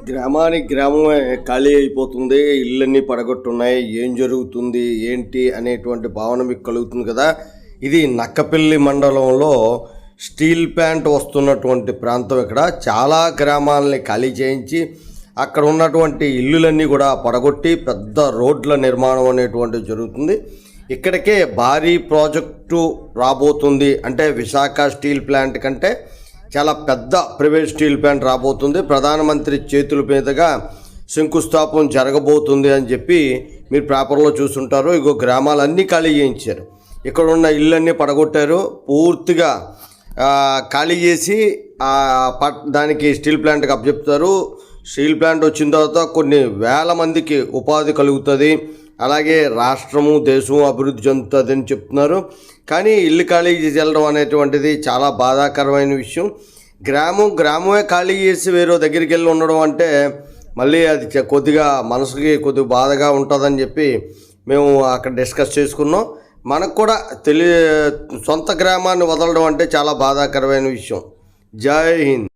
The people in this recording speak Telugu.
గ్రామానికి గ్రామమే ఖాళీ అయిపోతుంది, ఇళ్ళన్నీ పడగొట్టున్నాయి, ఏం జరుగుతుంది ఏంటి అనేటువంటి భావన మీకు కలుగుతుంది కదా. ఇది నక్కపల్లి మండలంలో స్టీల్ ప్లాంట్ వస్తున్నటువంటి ప్రాంతం. ఇక్కడ చాలా గ్రామాలని ఖాళీ చేయించి అక్కడ ఉన్నటువంటి ఇల్లులన్నీ కూడా పడగొట్టి పెద్ద రోడ్ల నిర్మాణం అనేటువంటిది జరుగుతుంది. ఇక్కడికే భారీ ప్రాజెక్టు రాబోతుంది. అంటే విశాఖ స్టీల్ ప్లాంట్ కంటే చాలా పెద్ద ప్రైవేట్ స్టీల్ ప్లాంట్ రాబోతుంది. ప్రధానమంత్రి చేతుల మీదుగా శంకుస్థాపన జరగబోతుంది అని చెప్పి మీరు పేపర్లో చూస్తుంటారు. ఇగో గ్రామాలన్నీ ఖాళీ చేయించారు, ఇక్కడ ఉన్న ఇళ్ళన్నీ పడగొట్టారు, పూర్తిగా ఖాళీ చేసి దానికి స్టీల్ ప్లాంట్కి అప్పచెప్తారు. స్టీల్ ప్లాంట్ వచ్చిన తర్వాత కొన్ని వేల మందికి ఉపాధి కలుగుతుంది, అలాగే రాష్ట్రము దేశము అభివృద్ధి చెందుతుంది అని చెప్తున్నారు. కానీ ఇల్లు ఖాళీ చేసి వెళ్ళడం అనేటువంటిది చాలా బాధాకరమైన విషయం. గ్రామమే ఖాళీ చేసి వేరే దగ్గరికి వెళ్ళి ఉండడం అంటే మళ్ళీ అది కొద్దిగా మనసుకి కొద్దిగా బాధగా ఉంటుందని చెప్పి మేము అక్కడ డిస్కస్ చేసుకున్నాం. మనకు కూడా సొంత గ్రామాన్ని వదలడం అంటే చాలా బాధాకరమైన విషయం. జై హింద్.